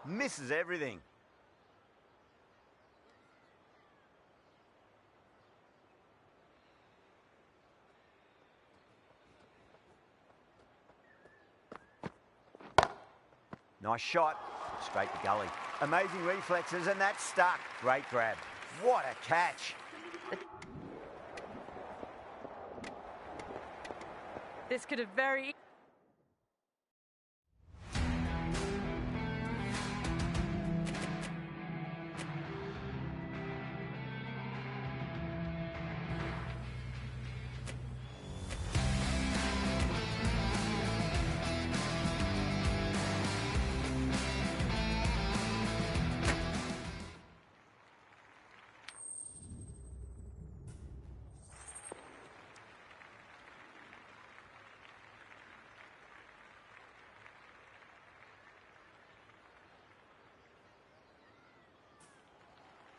Misses everything. Nice shot. Straight to gully. Amazing reflexes, and that's stuck. Great grab. What a catch. This could have very...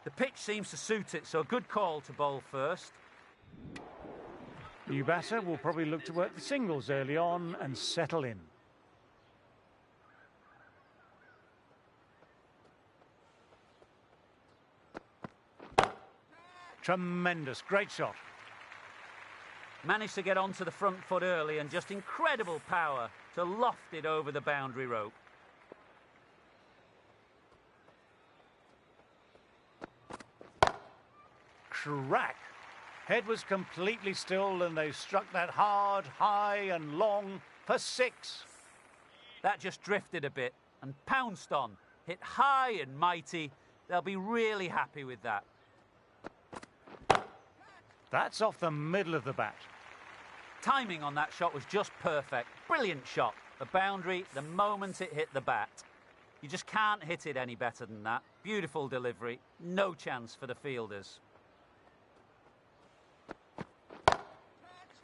The pitch seems to suit it, so a good call to bowl first. New batter will probably look to work the singles early on and settle in. Tremendous, great shot. Managed to get onto the front foot early and just incredible power to loft it over the boundary rope. Crack. Head was completely still and they struck that hard, high and long for 6. That just drifted a bit and pounced on. Hit high and mighty. They'll be really happy with that. That's off the middle of the bat. Timing on that shot was just perfect. Brilliant shot. The boundary the moment it hit the bat. You just can't hit it any better than that. Beautiful delivery. No chance for the fielders.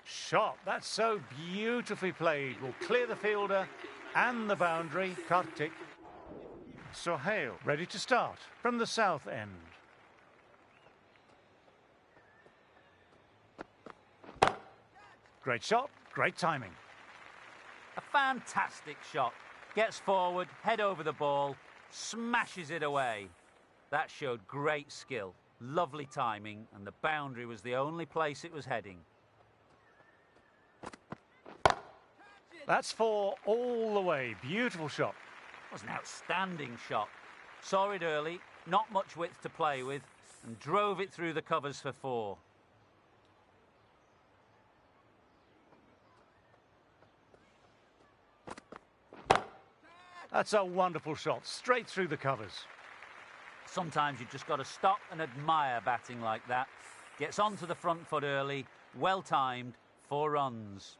Shot. That's so beautifully played. Will clear the fielder and the boundary. Kartik. Sohail ready to start from the south end. Great shot, great timing. A fantastic shot. Gets forward, head over the ball, smashes it away. That showed great skill, lovely timing, and the boundary was the only place it was heading. That's 4 all the way. Beautiful shot. It was an outstanding shot. Saw it early, not much width to play with, and drove it through the covers for 4. That's a wonderful shot, straight through the covers. Sometimes you've just got to stop and admire batting like that. Gets onto the front foot early, well timed, 4 runs.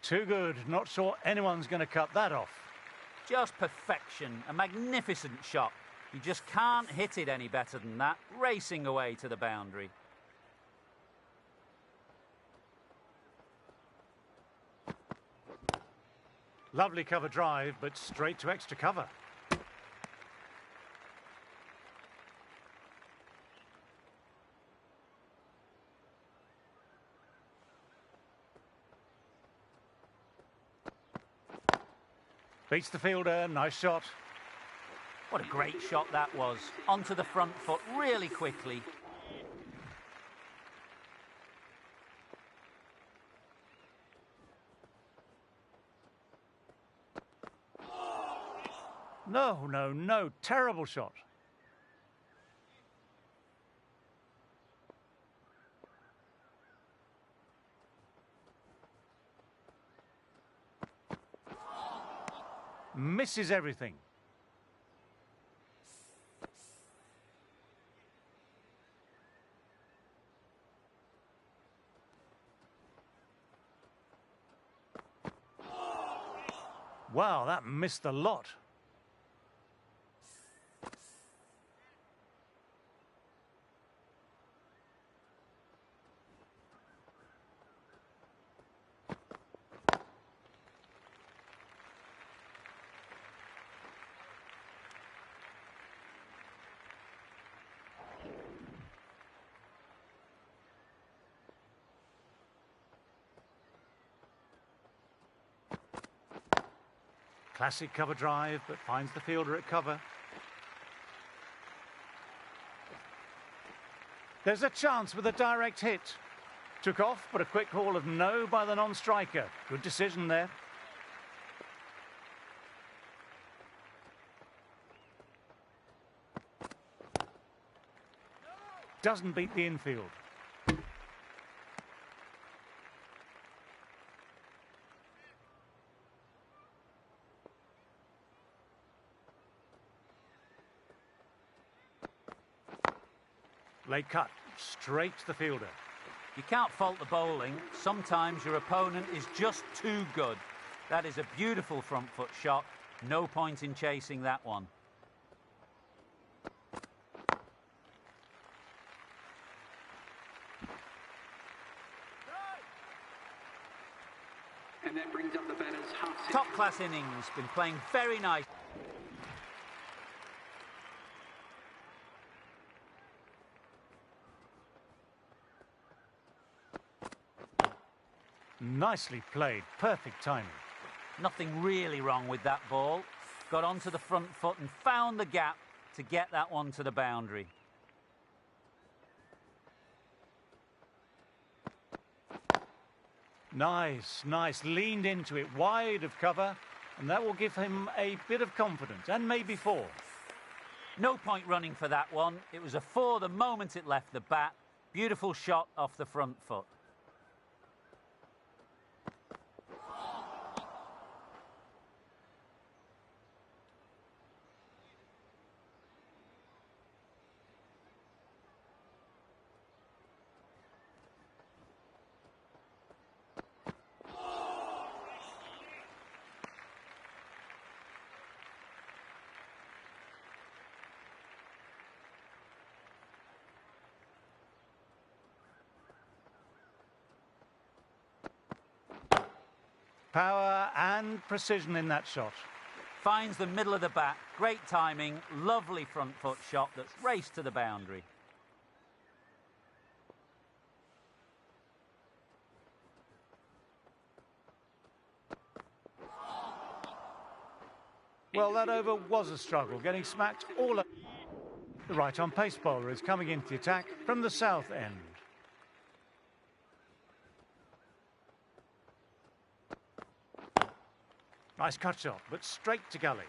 Too good. Not sure anyone's going to cut that off. Just perfection. A magnificent shot. You just can't hit it any better than that. Racing away to the boundary. Lovely cover drive, but straight to extra cover. Beats the fielder, nice shot. What a great shot that was. Onto the front foot really quickly. No, terrible shot. Misses everything. Wow, that missed the lot. Classic cover drive, but finds the fielder at cover. There's a chance with a direct hit. Took off, but a quick call of no by the non-striker. Good decision there. Doesn't beat the infield. Late cut, straight to the fielder. You can't fault the bowling. Sometimes your opponent is just too good. That is a beautiful front foot shot. No point in chasing that one. And that brings up the batter's half set. Top class innings, been playing very nice. Nicely played, perfect timing. Nothing really wrong with that ball. Got onto the front foot and found the gap to get that one to the boundary. Nice, nice. Leaned into it, wide of cover, and that will give him a bit of confidence, and maybe four. No point running for that one. It was a four the moment it left the bat. Beautiful shot off the front foot. Power and precision in that shot. Finds the middle of the bat. Great timing. Lovely front foot shot that's raced to the boundary. Well, that over was a struggle, getting smacked all up. The right-on pace bowler is coming into the attack from the south end. Nice cut shot, but straight to gully.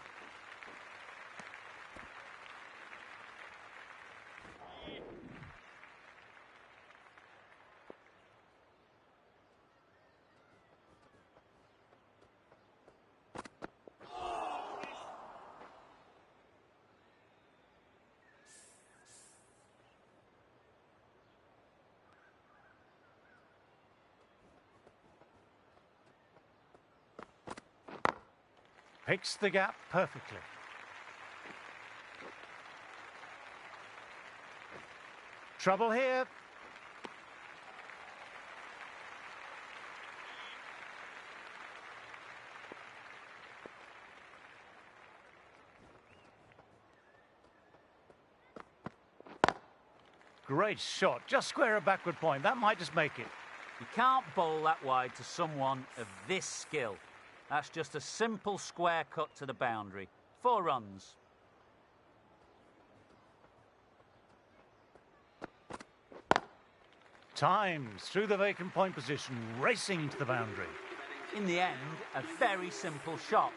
Picks the gap perfectly. Trouble here. Great shot, just square a backward point. That might just make it. You can't bowl that wide to someone of this skill. That's just a simple square cut to the boundary. 4 runs. Times through the vacant point position, racing to the boundary. In the end, a very simple shot.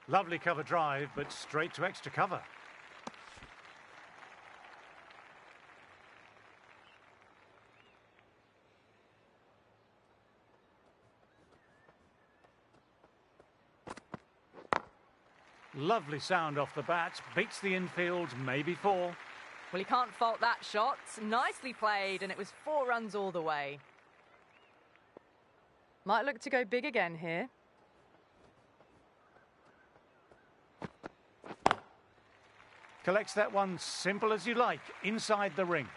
Lovely cover drive, but straight to extra cover. Lovely sound off the bat, beats the infield, maybe 4. Well, you can't fault that shot. Nicely played, and it was 4 runs all the way. Might look to go big again here. Collects that one simple as you like, inside the ring.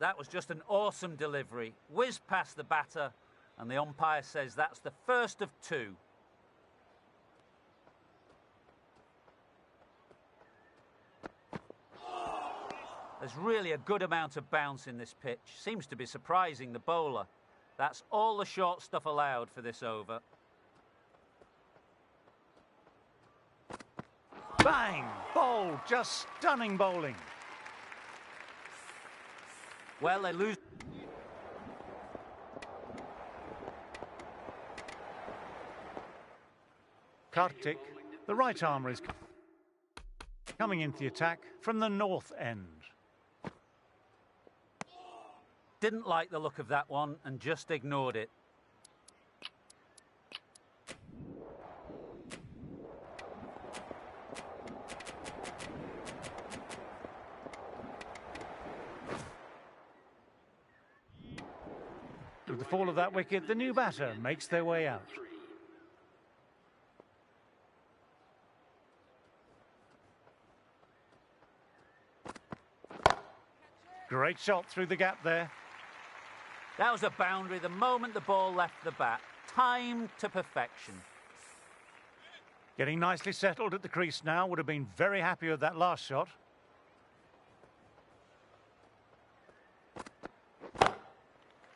That was just an awesome delivery. Whizzed past the batter, and the umpire says that's the first of two. There's really a good amount of bounce in this pitch. Seems to be surprising the bowler. That's all the short stuff allowed for this over. Bang! Bowled. Just stunning bowling. Well, they lose. Kartik, the right armour, is coming into the attack from the north end. Didn't like the look of that one and just ignored it. With the fall of that wicket, the new batter makes their way out. Great shot through the gap there. That was a boundary the moment the ball left the bat. Timed to perfection. Getting nicely settled at the crease now. Would have been very happy with that last shot.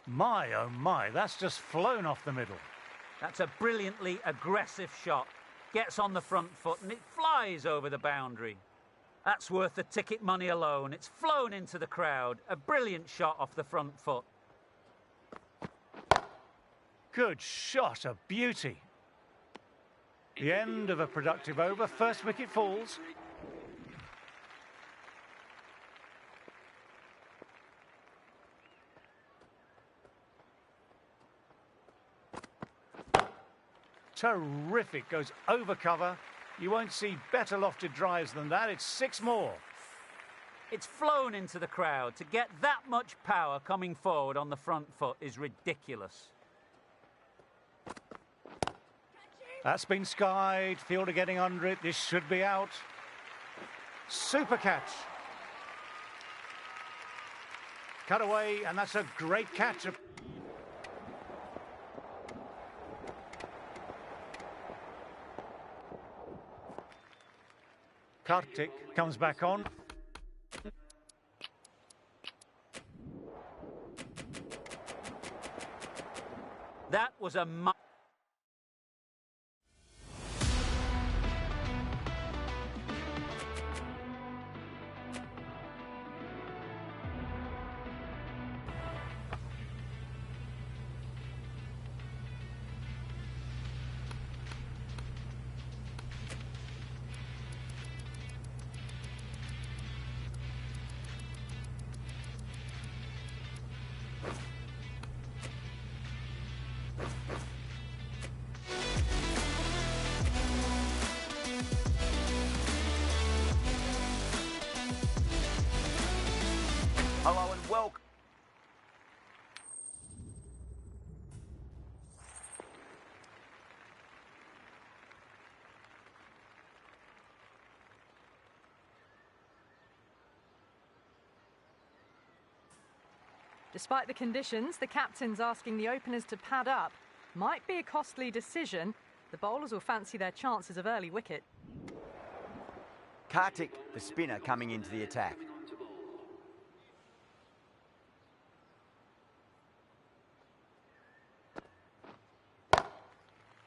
My, oh my, that's just flown off the middle. That's a brilliantly aggressive shot. Gets on the front foot and it flies over the boundary. That's worth the ticket money alone. It's flown into the crowd. A brilliant shot off the front foot. Good shot, a beauty. The end of a productive over. First wicket falls. Terrific, goes over cover. You won't see better lofted drives than that. It's 6 more. It's flown into the crowd. To get that much power coming forward on the front foot is ridiculous. That's been skied. Fielder getting under it. This should be out. Super catch. Cut away, and that's a great catch. Kartik comes back on. That was a Hello and welcome. Despite the conditions, the captain's asking the openers to pad up. Might be a costly decision. The bowlers will fancy their chances of early wicket. Kartik, the spinner, coming into the attack.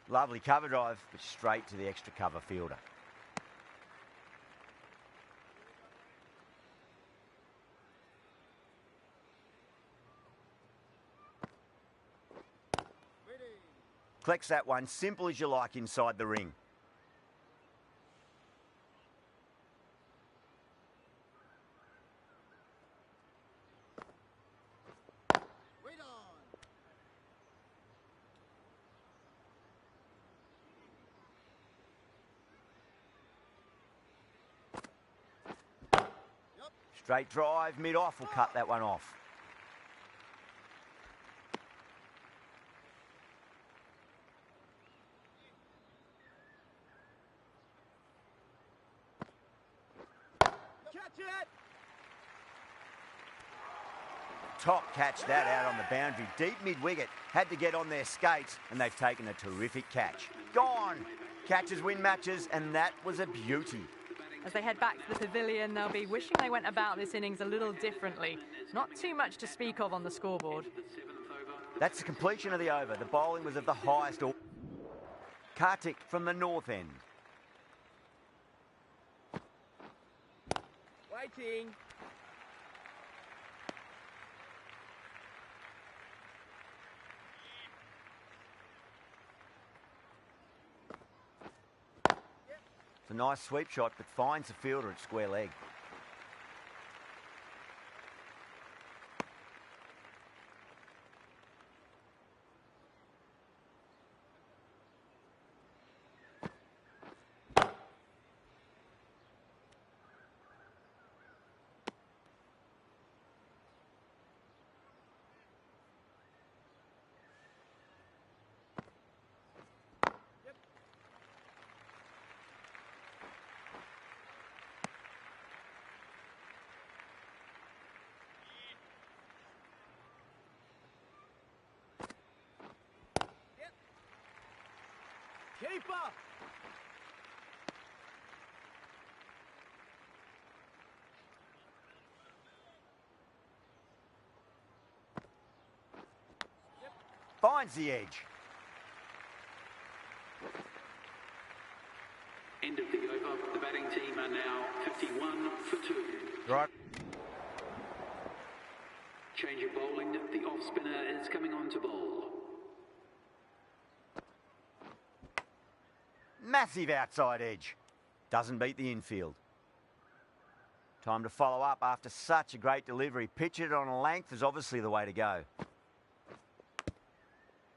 Lovely cover drive, but straight to the extra cover fielder. Collects that one, simple as you like inside the ring. Straight drive, mid-off will cut that one off. top catch that out on the boundary. Deep mid-wicket, had to get on their skates, and they've taken a terrific catch. Gone! Catches win matches, and that was a beauty. As they head back to the pavilion, they'll be wishing they went about this innings a little differently. Not too much to speak of on the scoreboard. That's the completion of the over. The bowling was of the highest order. Kartik from the north end. Waiting. It's a nice sweep shot, but finds the fielder at square leg. Keeper. Finds the edge. End of the over. The batting team are now 51 for 2. Right. Change of bowling. The off spinner is coming on to bowl. Massive outside edge. Doesn't beat the infield. Time to follow up after such a great delivery. Pitch it on a length is obviously the way to go.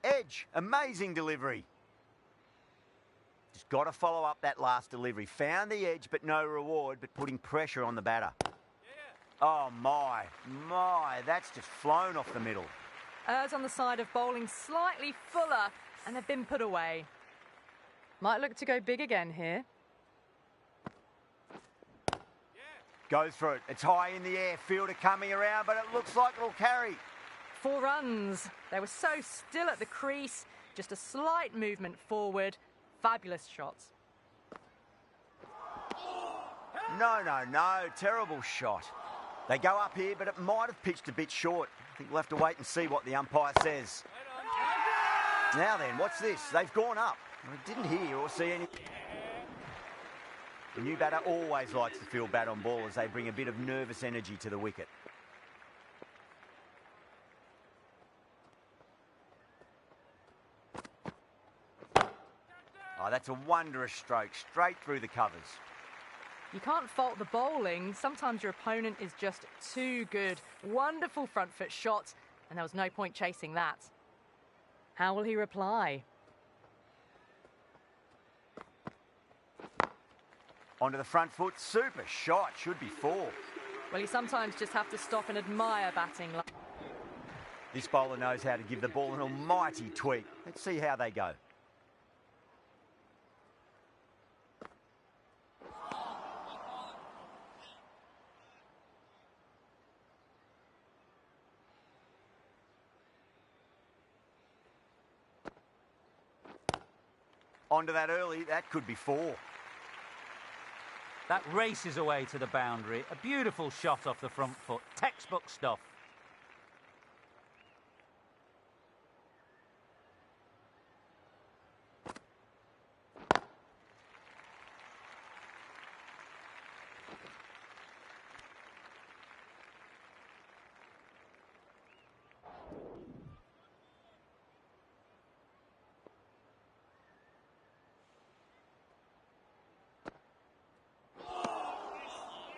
Edge. Amazing delivery. Just got to follow up that last delivery. Found the edge, but no reward, but putting pressure on the batter. Oh, my. That's just flown off the middle. Errs on the side of bowling slightly fuller, and they've been put away. Might look to go big again here. Goes for it. It's high in the air. Fielder coming around, but it looks like it'll carry. 4 runs. They were so still at the crease. Just a slight movement forward. Fabulous shots. No. Terrible shot. They go up here, but it might have pitched a bit short. I think we'll have to wait and see what the umpire says. Now then, what's this? They've gone up. I didn't hear or see any. The new batter always likes to feel bat on ball as they bring a bit of nervous energy to the wicket. Oh, that's a wondrous stroke, straight through the covers. You can't fault the bowling. Sometimes your opponent is just too good. Wonderful front foot shot, and there was no point chasing that. How will he reply? Onto the front foot, super shot, should be 4. Well, you sometimes just have to stop and admire batting. This bowler knows how to give the ball an almighty tweak. Let's see how they go. Onto that early, that could be 4. That races away to the boundary. A beautiful shot off the front foot. Textbook stuff.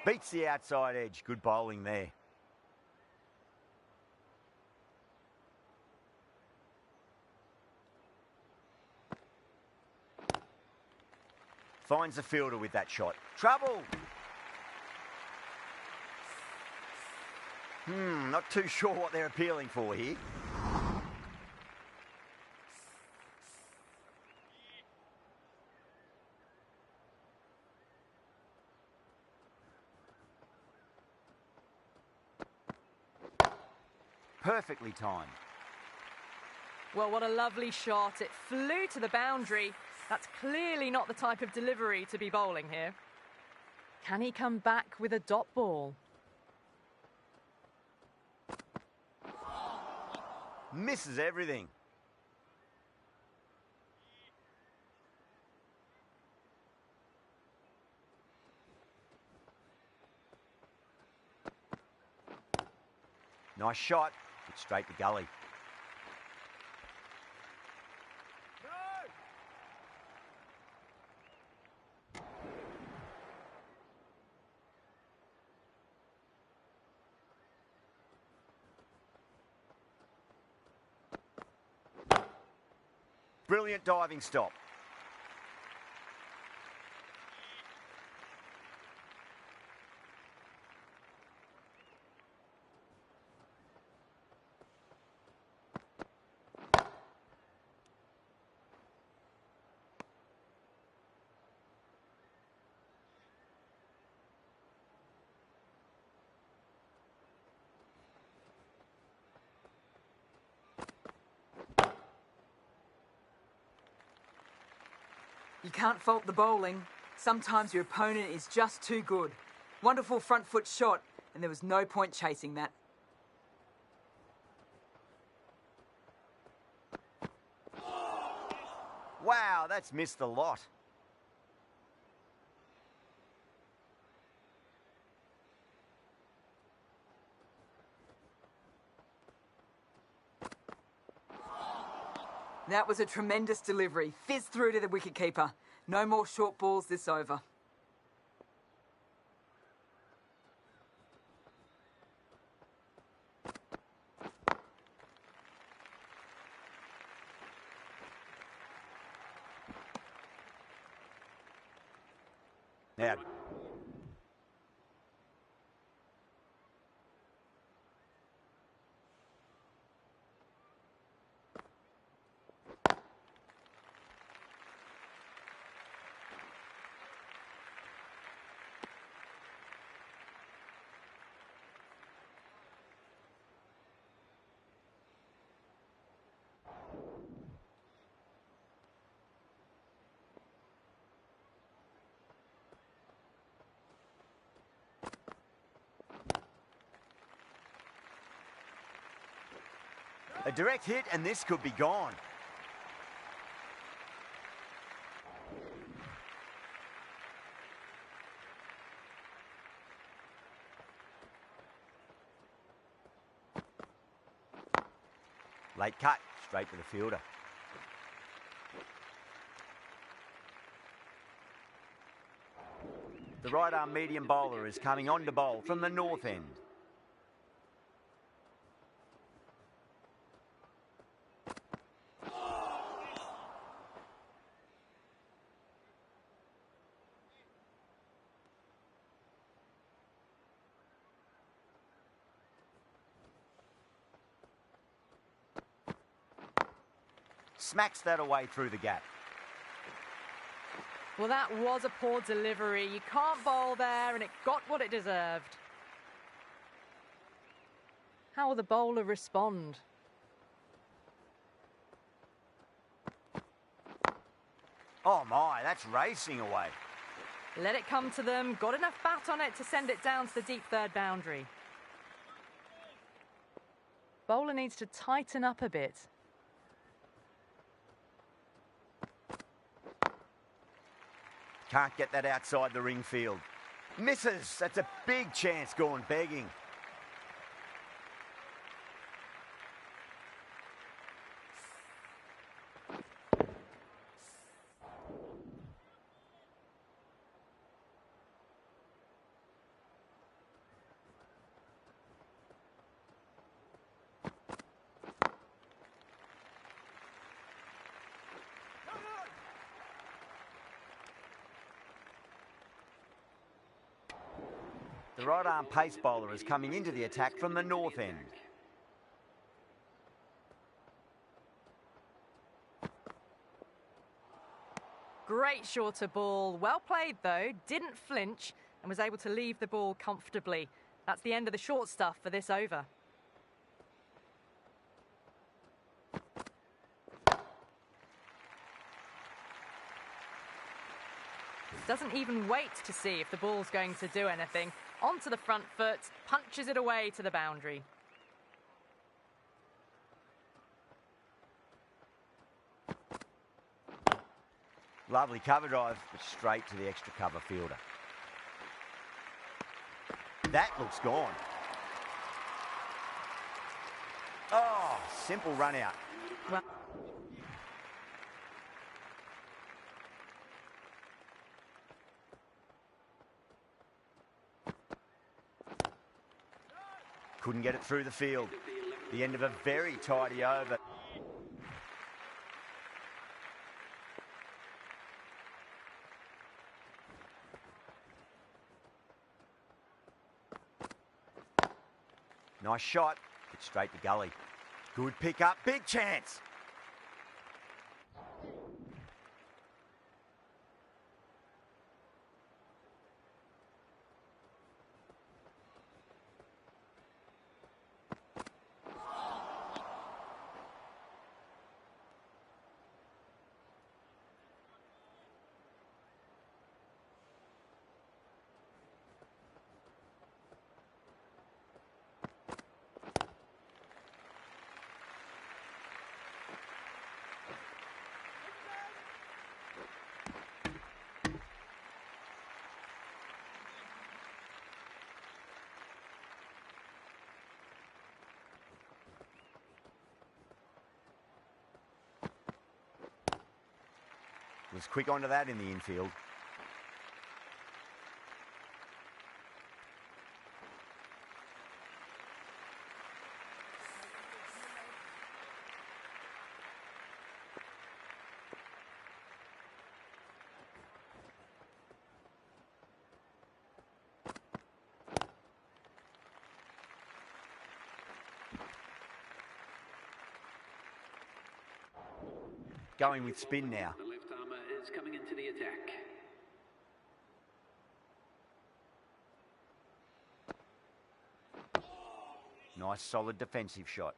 Beats the outside edge. Good bowling there. Finds the fielder with that shot. Trouble! Not too sure what they're appealing for here. Perfectly timed. Well, what a lovely shot. It flew to the boundary. That's clearly not the type of delivery to be bowling here. Can he come back with a dot ball? Misses everything. Nice shot. It's straight to gully. Brilliant diving stop. You can't fault the bowling. Sometimes your opponent is just too good. Wonderful front foot shot, and there was no point chasing that. Wow, that's missed a lot. That was a tremendous delivery. Fizzed through to the wicketkeeper. No more short balls this over. Now, a direct hit and this could be gone. Late cut, straight to the fielder. The right arm medium bowler is coming on to bowl from the north end. Smacks that away through the gap. Well, that was a poor delivery. You can't bowl there, and it got what it deserved. How will the bowler respond? Oh my, that's racing away. Let it come to them. Got enough bat on it to send it down to the deep third boundary. Bowler needs to tighten up a bit. Can't get that outside the ring field. Misses. That's a big chance gone begging. The right arm pace bowler is coming into the attack from the north end. Great shorter ball. Well played, though. Didn't flinch and was able to leave the ball comfortably. That's the end of the short stuff for this over. Doesn't even wait to see if the ball's going to do anything. Onto the front foot, punches it away to the boundary. Lovely cover drive, but straight to the extra cover fielder. That looks gone. Oh, simple run out. Well, couldn't get it through the field. The end of a very tidy over. Nice shot, but straight to gully. Good pick up, big chance. Was quick onto that in the infield. Going with spin now. The left armour is coming into the attack. Nice solid defensive shot.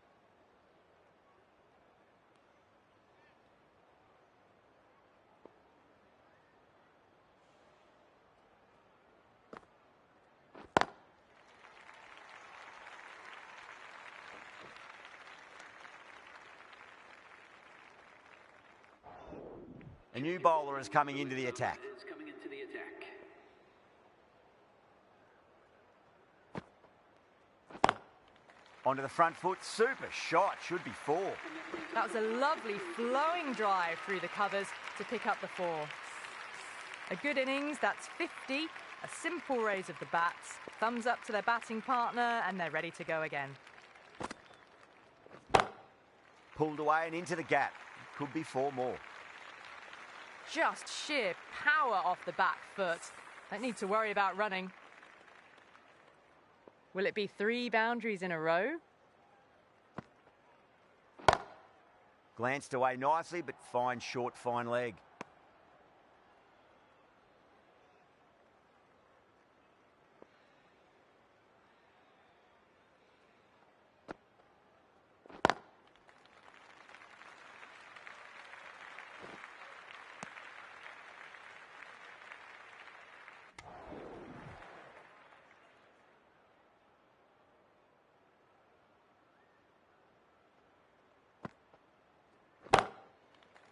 A new bowler is coming into the attack. Is coming into the attack. Onto the front foot, super shot, should be 4. that was a lovely flowing drive through the covers to pick up the 4. A good innings, that's 50. A simple raise of the bats. Thumbs up to their batting partner, and they're ready to go again. Pulled away and into the gap. Could be 4 more. Just sheer power off the back foot. Don't need to worry about running. Will it be 3 boundaries in a row? Glanced away nicely, but fine short, fine leg.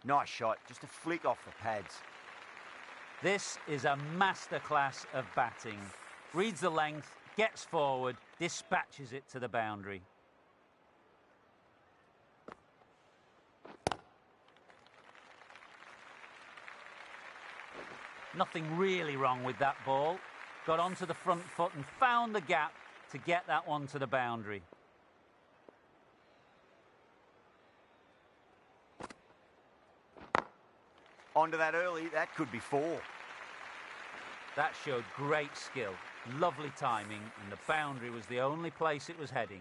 Nice shot, just a flick off the pads. This is a masterclass of batting. Reads the length, gets forward, dispatches it to the boundary. Nothing really wrong with that ball. Got onto the front foot and found the gap to get that one to the boundary. Onto that early, that could be 4. That showed great skill, lovely timing, and the boundary was the only place it was heading.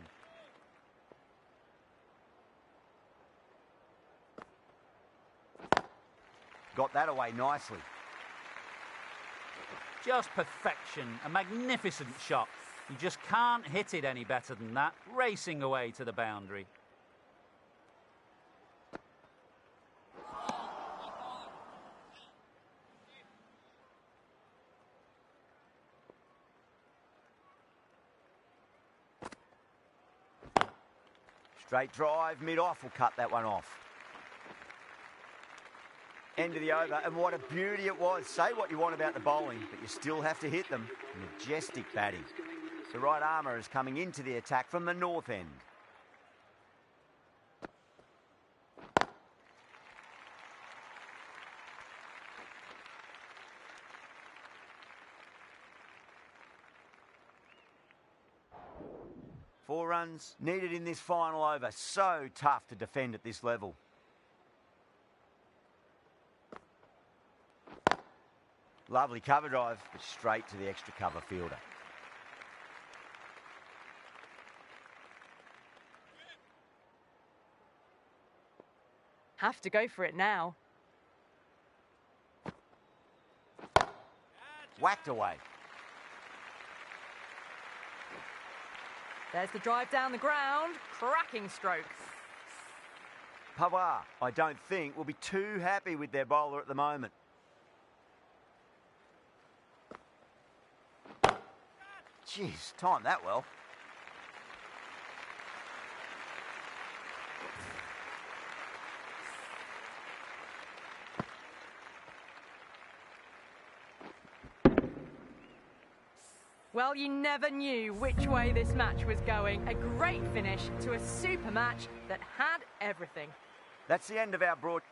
Got that away nicely. Just perfection, a magnificent shot. You just can't hit it any better than that, racing away to the boundary. Straight drive, mid-off will cut that one off. End of the over, and what a beauty it was. Say what you want about the bowling, but you still have to hit them. Majestic batting. The right armour is coming into the attack from the north end. Four runs needed in this final over. So tough to defend at this level. Lovely cover drive, but straight to the extra cover fielder. Have to go for it now. Whacked away. There's the drive down the ground. Cracking stroke. Pawar, I don't think, will be too happy with their bowler at the moment. Jeez, timed that well. Well, you never knew which way this match was going. A great finish to a super match that had everything. That's the end of our broadcast.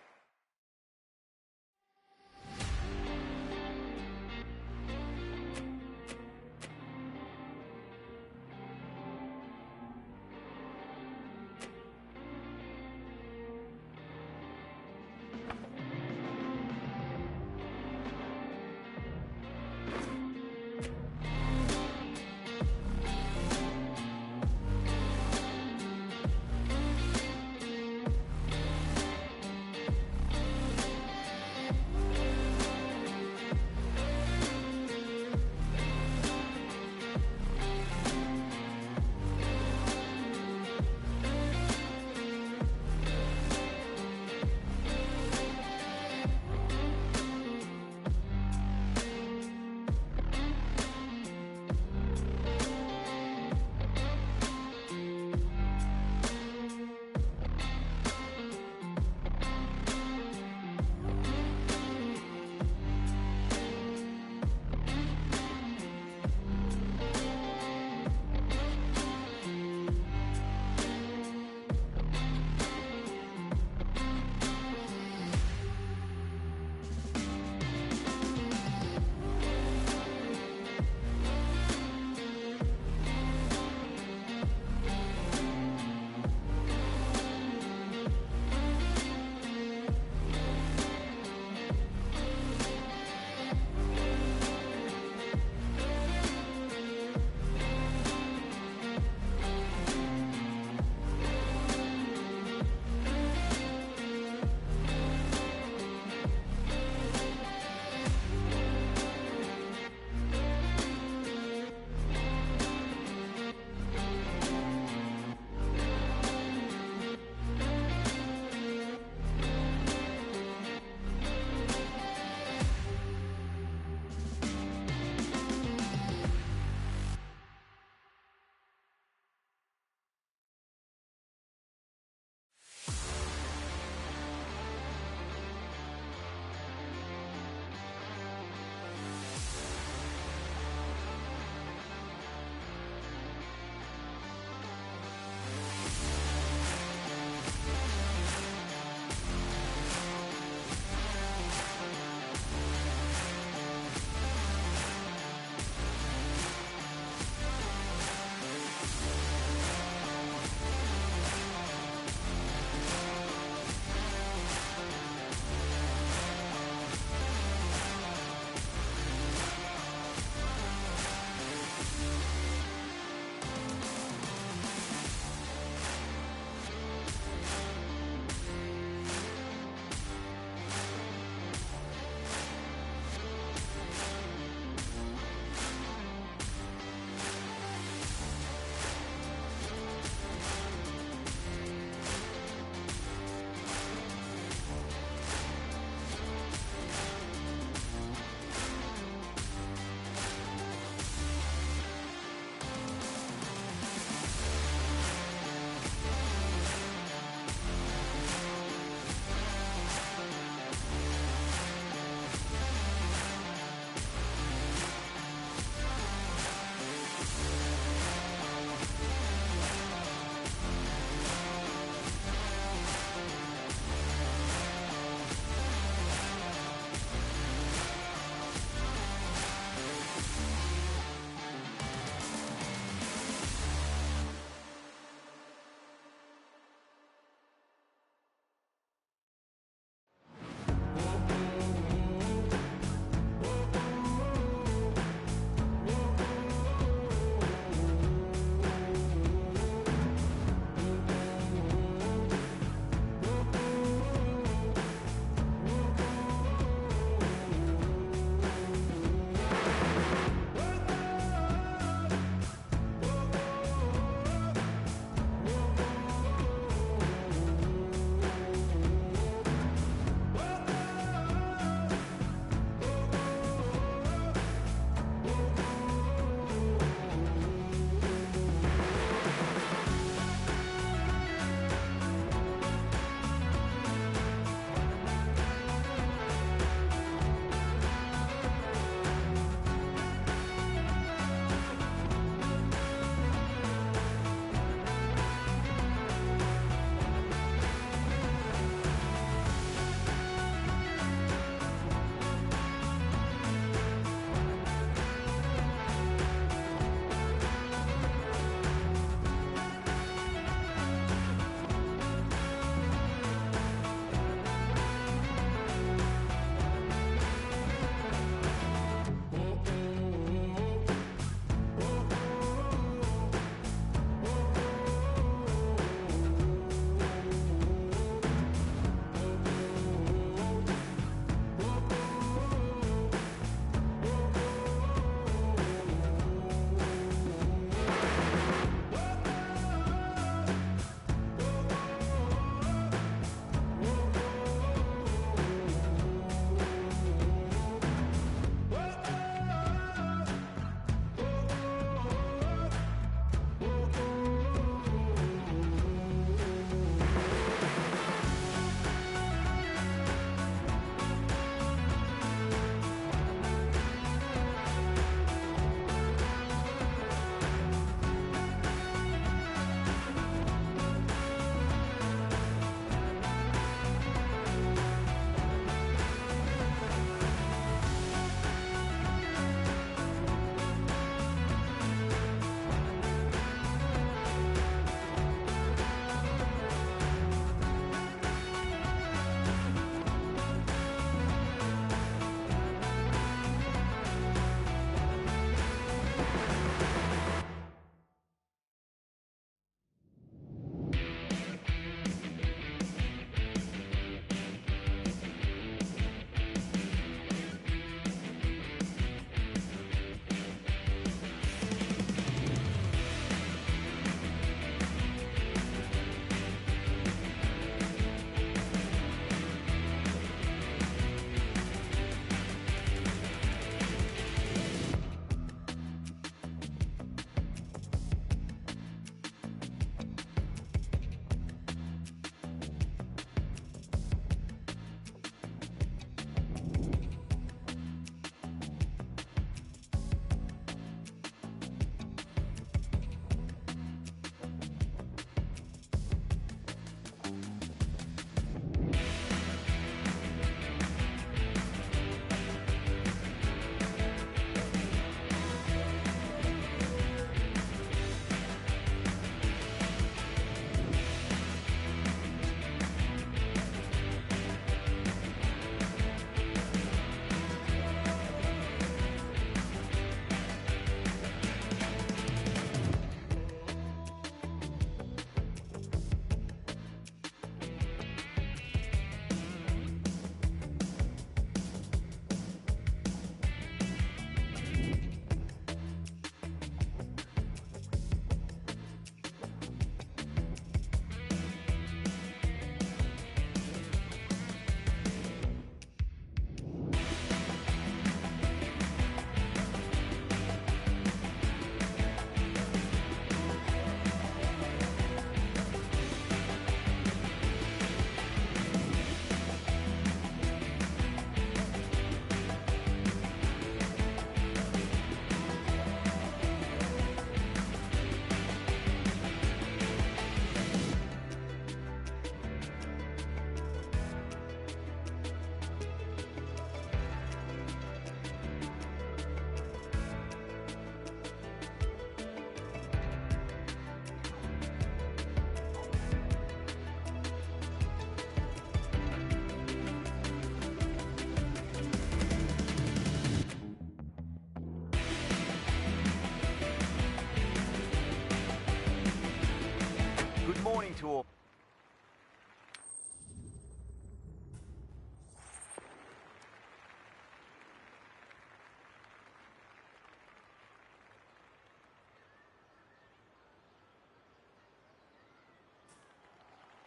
tour.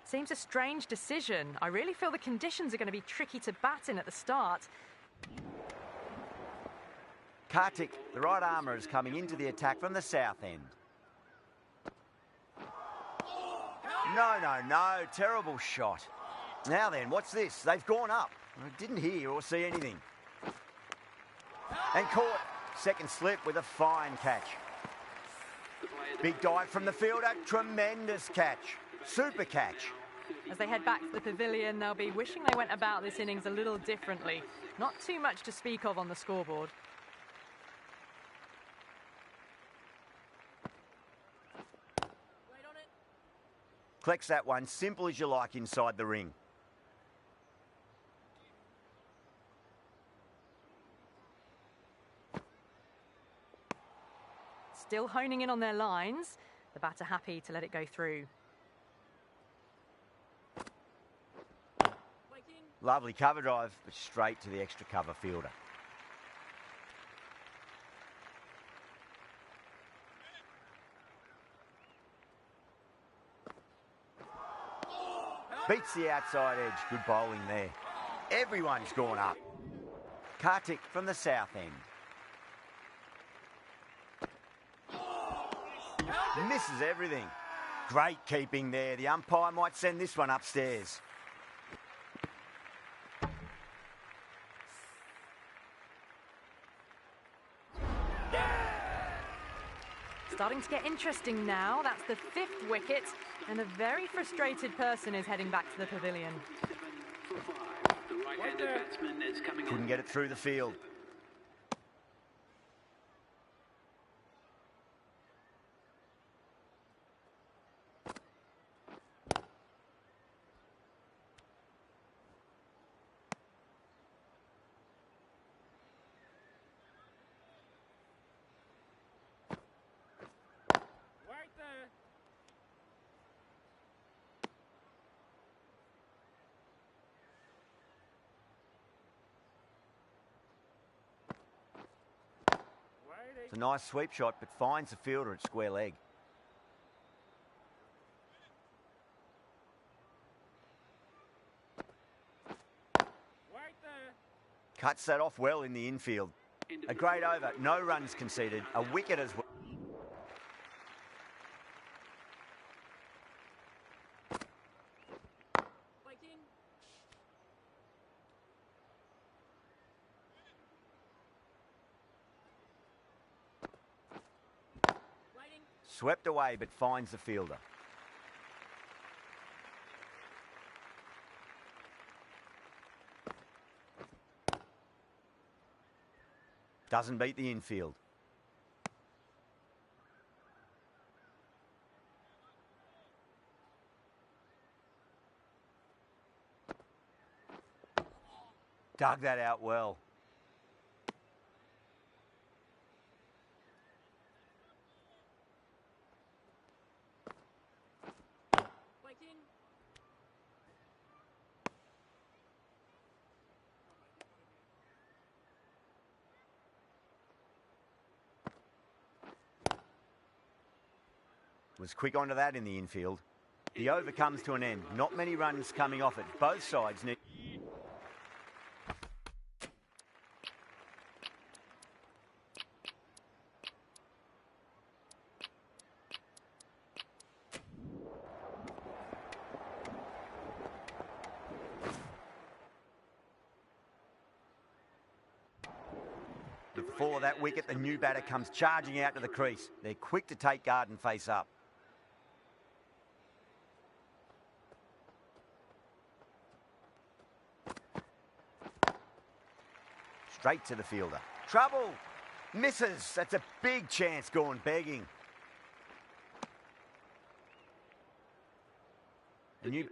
Seems a strange decision. I really feel the conditions are going to be tricky to bat in at the start. Kartik, the right armour, is coming into the attack from the south end. No, terrible shot. Now then, what's this? They've gone up. I didn't hear or see anything. And caught. Second slip with a fine catch. Big dive from the fielder, tremendous catch. Super catch. As they head back to the pavilion, they'll be wishing they went about this innings a little differently. Not too much to speak of on the scoreboard. Collects that one, simple as you like, inside the ring. Still honing in on their lines. The batter happy to let it go through. Lovely cover drive, but straight to the extra cover fielder. Beats the outside edge. Good bowling there. Everyone's gone up. Kartik from the south end. Misses everything. Great keeping there. The umpire might send this one upstairs. Starting to get interesting now. That's the 5th wicket, and a very frustrated person is heading back to the pavilion. The right-handed batsman is coming in. Couldn't get it through the field. It's a nice sweep shot, but finds the fielder at square leg. Cuts that off well in the infield. A great over, no runs conceded, a wicket as well. Swept away, but finds the fielder. Doesn't beat the infield. Dug that out well. Was quick onto that in the infield. The over comes to an end. Not many runs coming off it. Both sides need... Before that wicket, the new batter comes charging out to the crease. They're quick to take guard and face up. Straight to the fielder. Trouble! Misses! That's a big chance gone begging. The new...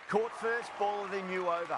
Caught first, ball of the new over.